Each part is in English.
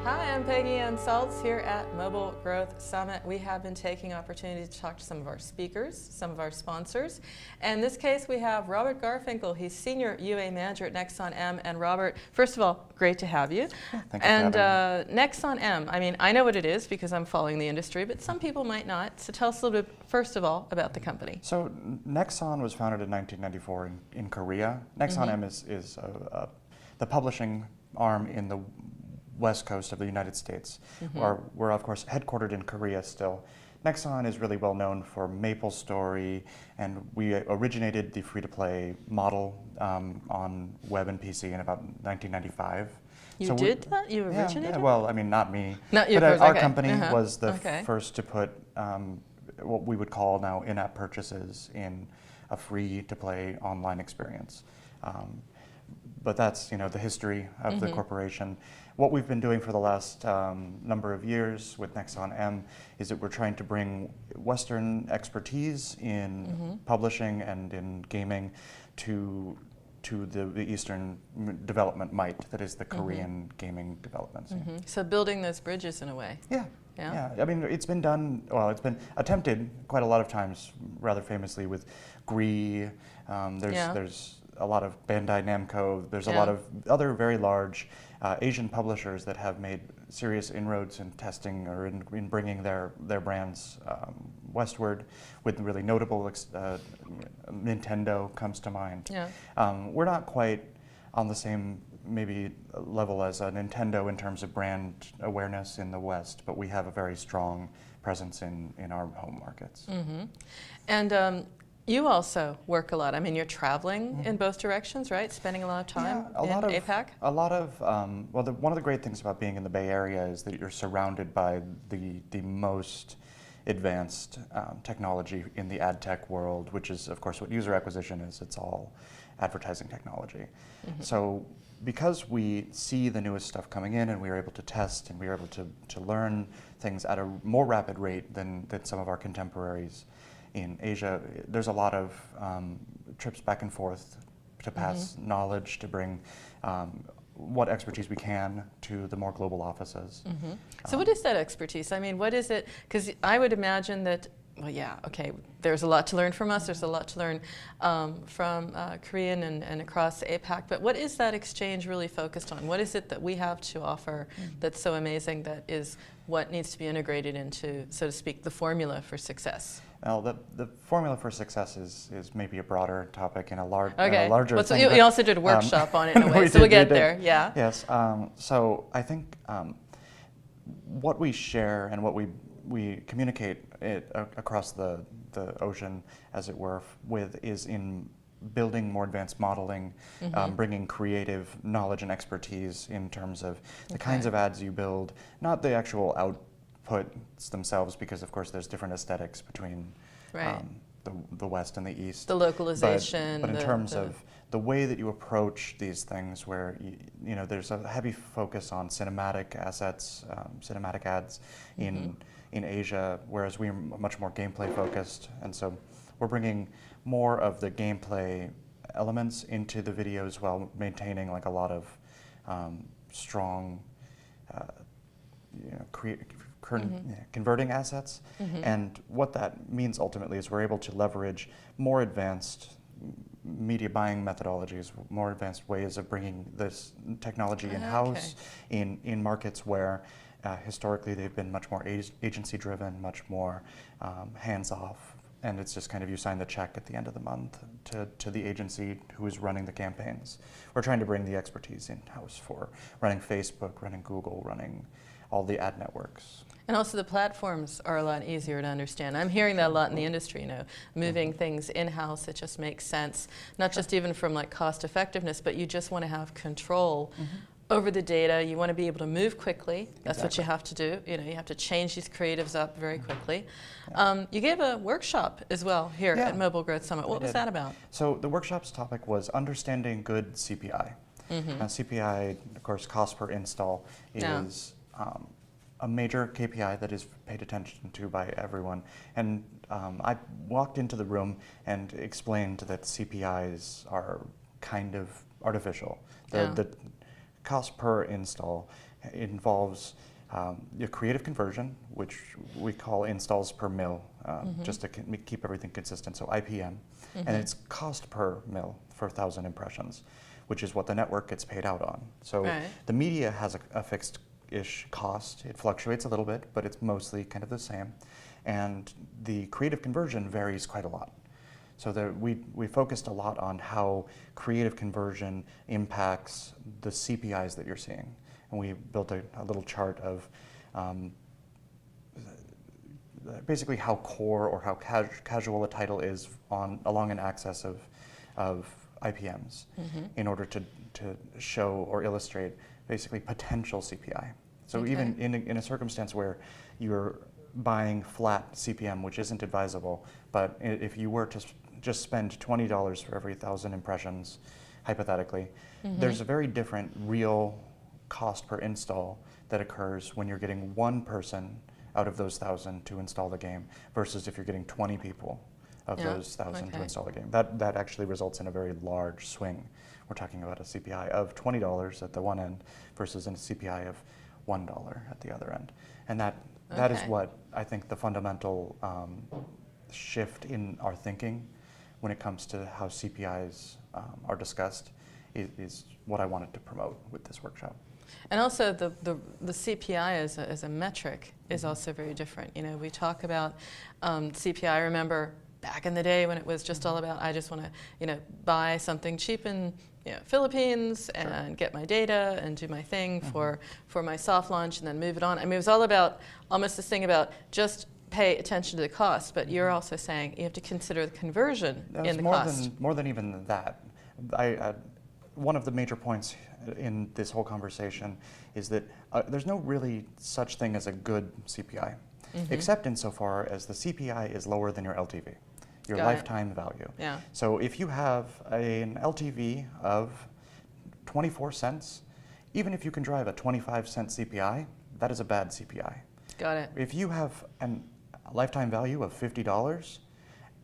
Hi, I'm Peggy and Salz here at Mobile Growth Summit. We have been taking opportunity to talk to some of our speakers, some of our sponsors. And in this case, we have Robert Garfinkle. He's Senior UA Manager at Nexon M. And Robert, first of all, great to have you. Thank you for having me. Nexon M, I mean, I know what it is because I'm following the industry, but some people might not. So tell us a little bit, first of all, about the company. So Nexon was founded in 1994 in Korea. Nexon M is the publishing arm in the west coast of the United States. We're of course headquartered in Korea still. Nexon is really well known for MapleStory, and we originated the free-to-play model on web and PC in about 1995. You did that? You originated? Yeah, well, I mean, not me. Not you, but our okay. company was the first to put what we would call now in-app purchases in a free-to-play online experience. But that's the history of the corporation. What we've been doing for the last number of years with Nexon M is that we're trying to bring Western expertise in publishing and in gaming to the Eastern development might that is the Korean gaming development scene. So building those bridges in a way. Yeah. I mean, it's been done, well, it's been attempted quite a lot of times, rather famously with GREE. There's a lot of Bandai Namco. There's a lot of other very large Asian publishers that have made serious inroads in testing or in bringing their brands westward. With really notable, Nintendo comes to mind. We're not quite on the same maybe level as a Nintendo in terms of brand awareness in the West, but we have a very strong presence in our home markets. And you also work a lot. I mean, you're traveling in both directions, right? Spending a lot of time in APAC? A lot of, well, one of the great things about being in the Bay Area is that you're surrounded by the most advanced technology in the ad tech world, which is, of course, what user acquisition is. It's all advertising technology. So because we see the newest stuff coming in and we are able to test and we are able to learn things at a more rapid rate than some of our contemporaries in Asia, there's a lot of trips back and forth to pass knowledge, to bring what expertise we can to the more global offices. So what is that expertise? I mean, what is it? Because I would imagine that, well, yeah, okay, there's a lot to learn from us, there's a lot to learn from Korean and across APAC, but what is that exchange really focused on? What is it that we have to offer that's so amazing that is what needs to be integrated into, so to speak, the formula for success? Well, the formula for success is maybe a broader topic and a larger well, so thing. You also did a workshop on it in a way, so we'll get there, yeah. Yes, so I think what we share and what we communicate across the ocean, as it were, with is in building more advanced modeling, bringing creative knowledge and expertise in terms of the kinds of ads you build, not the actual outputs themselves, because of course there's different aesthetics between the West and the East. The localization. But in terms of the way that you approach these things, where there's a heavy focus on cinematic assets, cinematic ads in Asia, whereas we're much more gameplay focused, and so we're bringing more of the gameplay elements into the videos while maintaining like a lot of strong converting assets. And what that means ultimately is we're able to leverage more advanced media buying methodologies, more advanced ways of bringing this technology in-house in markets where historically they've been much more agency driven, much more hands-off. And it's just kind of you sign the check at the end of the month to the agency who is running the campaigns. We're trying to bring the expertise in-house for running Facebook, running Google, running all the ad networks. And also the platforms are a lot easier to understand. I'm hearing that a lot in the industry, moving things in-house, it just makes sense. Not just even from like cost effectiveness, but you just want to have control over the data. You want to be able to move quickly. That's what you have to do. You have to change these creatives up very quickly. You gave a workshop as well here at Mobile Growth Summit. What was that about? So the workshop's topic was understanding good CPI. Now CPI, of course, cost per install, is a major KPI that is paid attention to by everyone. And I walked into the room and explained that CPIs are kind of artificial. The cost per install involves your creative conversion, which we call installs per mil, just to keep everything consistent, so IPM, and it's cost per mil for 1,000 impressions, which is what the network gets paid out on. So the media has a fixed-ish cost. It fluctuates a little bit, but it's mostly kind of the same. And the creative conversion varies quite a lot. So we focused a lot on how creative conversion impacts the CPIs that you're seeing. And we built a little chart of basically how core or how casual a title is along an axis of IPMs in order to show or illustrate basically potential CPI. So even in a circumstance where you're buying flat CPM, which isn't advisable, but if you were to just spend $20 for every 1,000 impressions, hypothetically, there's a very different real cost per install that occurs when you're getting one person out of those 1,000 to install the game versus if you're getting 20 people of those 1,000 to install the game. That actually results in a very large swing. We're talking about a CPI of $20 at the one end versus a CPI of $1 at the other end. And that is what I think the fundamental shift in our thinking when it comes to how CPIs are discussed is what I wanted to promote with this workshop. And also the CPI as a metric is also very different. You know, we talk about CPI. I remember back in the day when it was just all about, I just want to, buy something cheap in Philippines and get my data and do my thing for my soft launch and then move it on. I mean, it was all about almost this thing about just pay attention to the cost, but you're also saying you have to consider the conversion in the cost. More than even that. One of the major points in this whole conversation is that there's no really such thing as a good CPI, except insofar as the CPI is lower than your LTV, your lifetime value. Yeah. So if you have an LTV of 24 cents, even if you can drive a 25-cent CPI, that is a bad CPI. Got it. If you have a lifetime value of $50,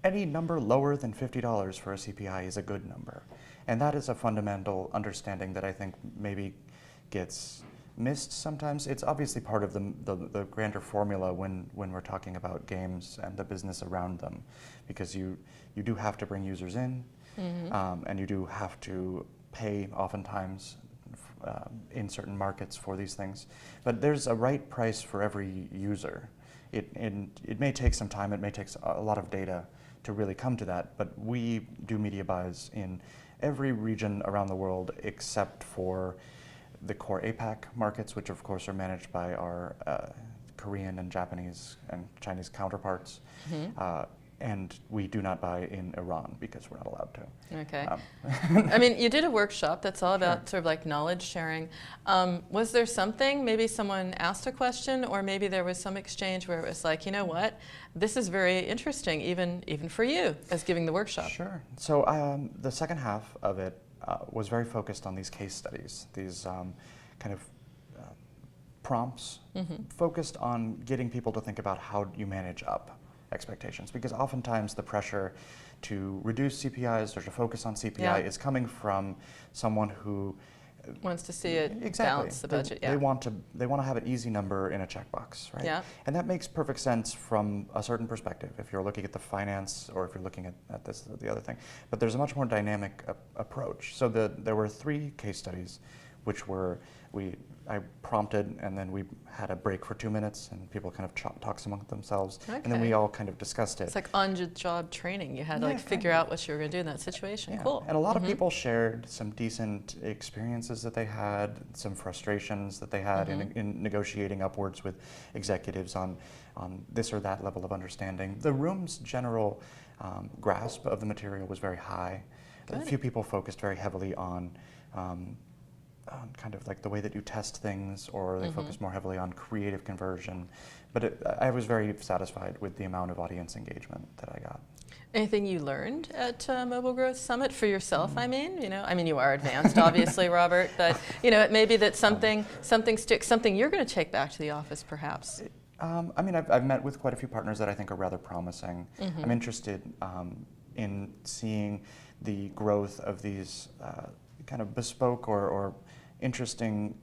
any number lower than $50 for a CPI is a good number. And that is a fundamental understanding that I think maybe gets missed sometimes. It's obviously part of the grander formula when we're talking about games and the business around them, because you do have to bring users in, and you do have to pay oftentimes in certain markets for these things. But there's a right price for every user. It may take some time, it may take a lot of data to really come to that, but we do media buys in every region around the world except for the core APAC markets, which of course are managed by our Korean and Japanese and Chinese counterparts. And we do not buy in Iran because we're not allowed to. Okay. I mean, you did a workshop that's all about sort of like knowledge sharing. Was there something, maybe someone asked a question, or maybe there was some exchange where it was like, you know what, this is very interesting, even for you as giving the workshop? Sure. So the second half of it was very focused on these case studies, these kind of prompts focused on getting people to think about how you manage up expectations, because oftentimes the pressure to reduce CPIs or to focus on CPI is coming from someone who wants to see it balance the budget. They want to have an easy number in a checkbox, right? Yeah. And that makes perfect sense from a certain perspective if you're looking at the finance or if you're looking at this or the other thing. But there's a much more dynamic approach. So there were 3 case studies, which were I prompted, and then we had a break for 2 minutes, and people kind of talked among themselves, and then we all kind of discussed it. It's like on-the-job training. You had to figure out what you were going to do in that situation. Yeah. Cool. And a lot of people shared some decent experiences that they had, some frustrations that they had in negotiating upwards with executives on this or that level of understanding. The room's general grasp of the material was very high. Good. A few people focused very heavily on kind of like the way that you test things, or they focus more heavily on creative conversion. But I was very satisfied with the amount of audience engagement that I got. Anything you learned at Mobile Growth Summit for yourself? I mean, you are advanced, obviously, Robert, but it may be that something sticks, something you're going to take back to the office, perhaps. I mean, I've met with quite a few partners that I think are rather promising. I'm interested in seeing the growth of these kind of bespoke or interesting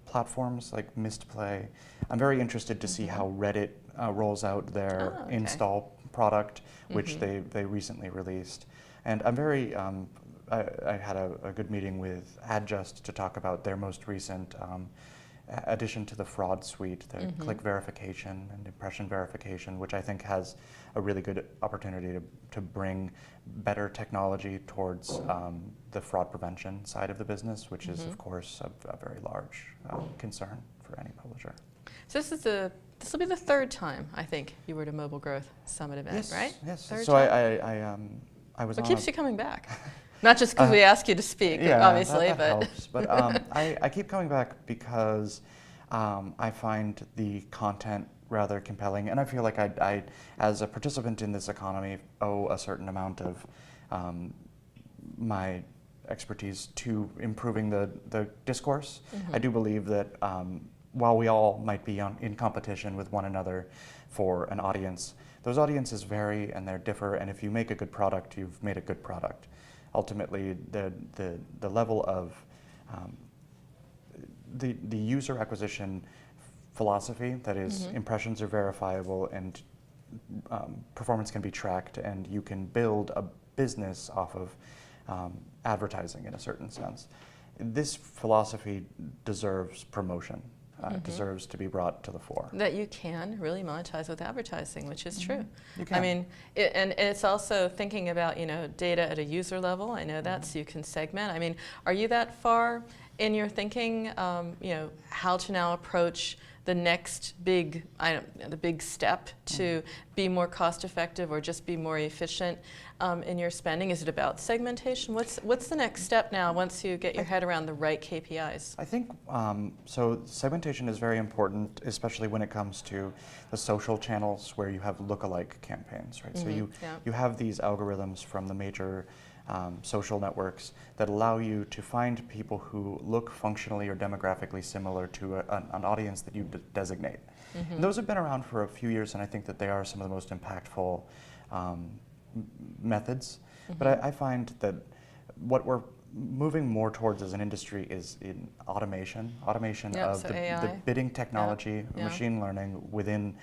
platforms like Mistplay. I'm very interested to see how Reddit rolls out their install product, which they recently released. And I'm very, I had a good meeting with Adjust to talk about their most recent addition to the fraud suite, the click verification and impression verification, which I think has a really good opportunity to bring better technology towards the fraud prevention side of the business, which is, of course, a very large concern for any publisher. So this will be the third time, I think, you were at a Mobile Growth Summit event, right? Yes. Third so time? I was What on keeps you coming back? Not just because we ask you to speak, obviously, that but helps. But I keep coming back because I find the content rather compelling, and I feel like I, as a participant in this economy, owe a certain amount of my expertise to improving the discourse. I do believe that while we all might be in competition with one another for an audience, those audiences vary and they differ, and if you make a good product, you've made a good product. Ultimately, the level of the user acquisition philosophy, that is, impressions are verifiable and performance can be tracked, and you can build a business off of advertising in a certain sense. This philosophy deserves promotion. Deserves to be brought to the fore. that you can really monetize with advertising, which is true. You can. I mean, and it's also thinking about, data at a user level. I know that, so you can segment. I mean, are you that far in your thinking, how to now approach the next big, the big step to be more cost effective or just be more efficient in your spending? Is it about segmentation? What's the next step now once you get your head around the right KPIs? I think, so segmentation is very important, especially when it comes to the social channels where you have lookalike campaigns, right? So you have these algorithms from the major social networks that allow you to find people who look functionally or demographically similar to an audience that you designate. And those have been around for a few years, and I think that they are some of the most impactful methods. But I find that what we're moving more towards as an industry is in automation of the bidding technology, machine learning within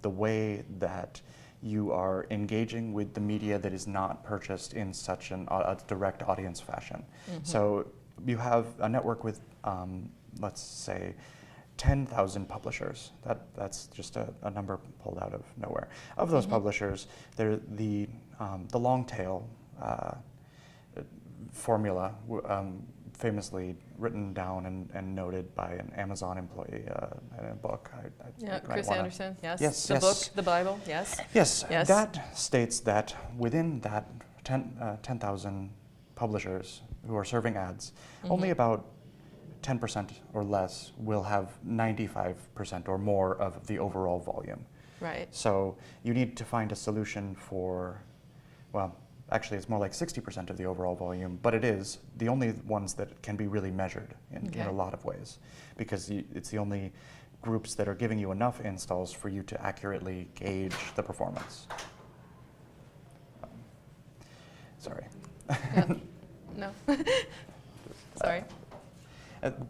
the way that you are engaging with the media that is not purchased in such a direct audience fashion. So you have a network with, let's say, 10,000 publishers. That's just a number pulled out of nowhere. Of those publishers, they're the long tail formula, famously written down and noted by an Amazon employee in a book. Chris Anderson, yes. Yes, the book, the Bible, yes. Yes, that states that within that 10,000 publishers who are serving ads, only about 10% or less will have 95% or more of the overall volume. Right. So you need to find a solution for, well, actually it's more like 60% of the overall volume, but it is the only ones that can be really measured in a lot of ways, because it's the only groups that are giving you enough installs for you to accurately gauge the performance. Sorry. No. Sorry.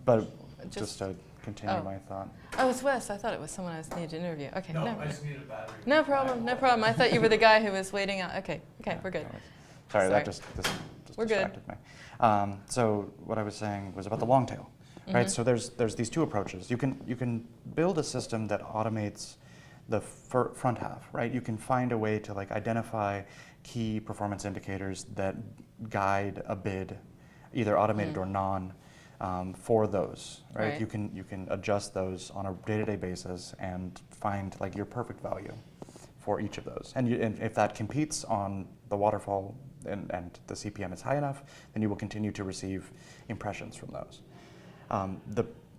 But just to continue my thought. Oh, it's Wes. I thought it was someone I needed to interview. Okay. No, I just needed a battery. No problem. No problem. I thought you were the guy who was waiting out. Okay. We're good. Sorry, that just We're distracted me. So what I was saying was about the long tail, right? So there's these two approaches. You can build a system that automates the front half, right? You can find a way to identify key performance indicators that guide a bid, either automated or non. For those, right? You can adjust those on a day-to-day basis and find your perfect value for each of those. And if that competes on the waterfall and the CPM is high enough, then you will continue to receive impressions from those.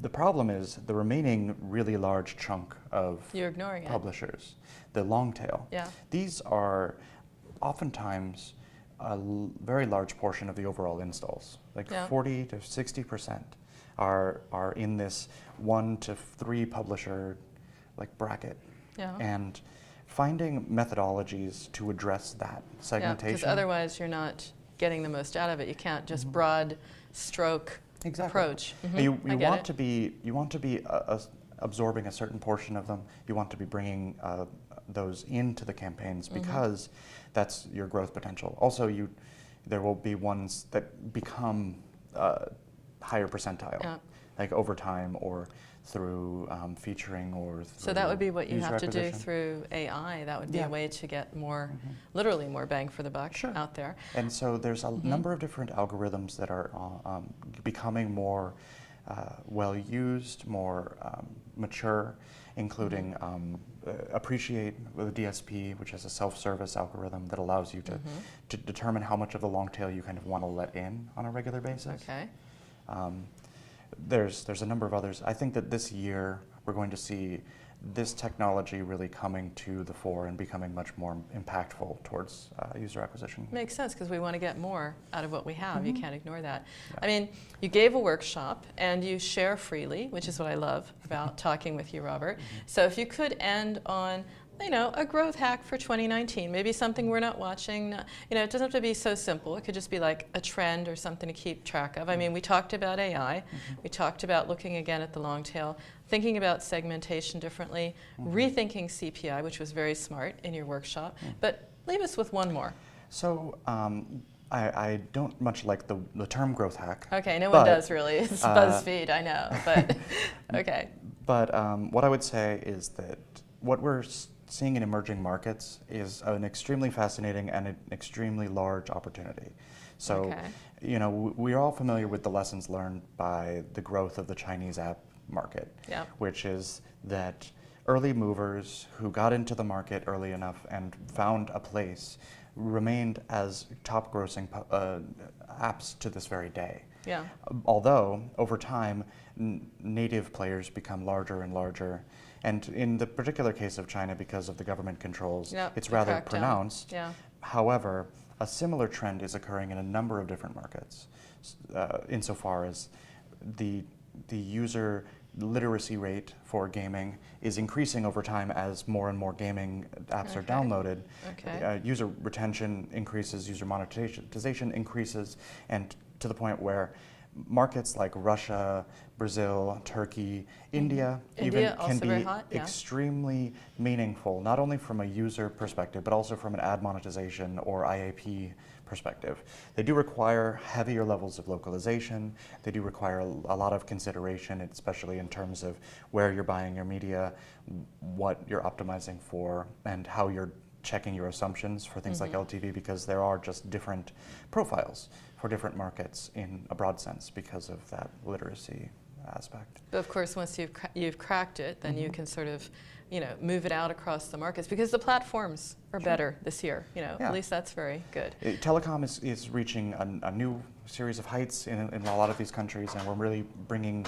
The problem is the remaining really large chunk of publishers, the long tail. These are oftentimes a very large portion of the overall installs, 40 to 60% are in this 1 to 3 publisher bracket. And finding methodologies to address that segmentation. Because otherwise you're not getting the most out of it. You can't just broad stroke approach. You I get want it. to be absorbing a certain portion of them. You want to be bringing those into the campaigns because that's your growth potential. Also, there will be ones that become higher percentile, like over time or through featuring or through So that would be what you user have to do acquisition. through AI. That would be a way to get more, literally more bang for the buck out there. And so there's a number of different algorithms that are becoming more well used, more mature, including Appreciate with the DSP, which is a self-service algorithm that allows you to determine how much of the long tail you kind of want to let in on a regular basis. Okay. There's a number of others. I think that this year we're going to see this technology really coming to the fore and becoming much more impactful towards user acquisition. Makes sense, because we want to get more out of what we have. You can't ignore that. I mean, you gave a workshop and you share freely, which is what I love about talking with you, Robert. So if you could end on, you know, a growth hack for 2019, maybe something we're not watching. You know, it doesn't have to be so simple. It could just be like a trend or something to keep track of. I mean, we talked about AI. We talked about looking again at the long tail, thinking about segmentation differently, rethinking CPI, which was very smart in your workshop. But leave us with one more. So I don't much like the term growth hack. Okay, no one does really. It's BuzzFeed, I know, but okay. But what I would say is that what we're seeing in emerging markets is an extremely fascinating and an extremely large opportunity. So, you know, we're all familiar with the lessons learned by the growth of the Chinese app market, which is that early movers who got into the market early enough and found a place remained as top grossing apps to this very day. Although, over time, native players become larger and larger. And in the particular case of China, because of the government controls, it's rather pronounced. However, a similar trend is occurring in a number of different markets, insofar as the user literacy rate for gaming is increasing over time as more and more gaming apps are downloaded. User retention increases, user monetization increases, and to the point where markets like Russia, Brazil, Turkey, India even can be extremely meaningful, not only from a user perspective, but also from an ad monetization or IAP perspective. They do require heavier levels of localization. They do require a lot of consideration, especially in terms of where you're buying your media, what you're optimizing for, and how you're checking your assumptions for things like LTV, because there are just different profiles for different markets in a broad sense because of that literacy aspect. But of course, once you've cracked it, then you can sort of, you know, move it out across the markets, because the platforms are better this year. You know, at least that's very good. Telecom is reaching a new series of heights in a lot of these countries, and we're really bringing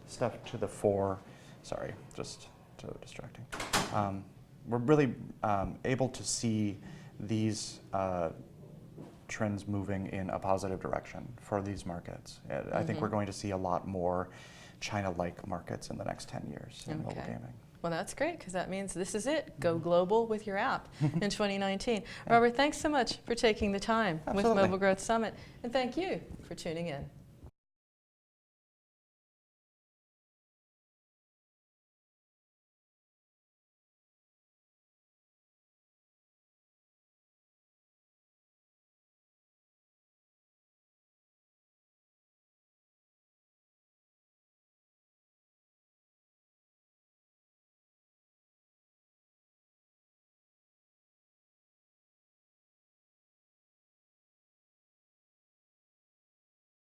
stuff to the fore. Sorry, just so distracting. We're really able to see these trends moving in a positive direction for these markets. I think we're going to see a lot more China-like markets in the next 10 years in mobile gaming. Well, that's great, because that means this is it. Go global with your app in 2019. Robert, thanks so much for taking the time with Mobile Growth Summit, and thank you for tuning in.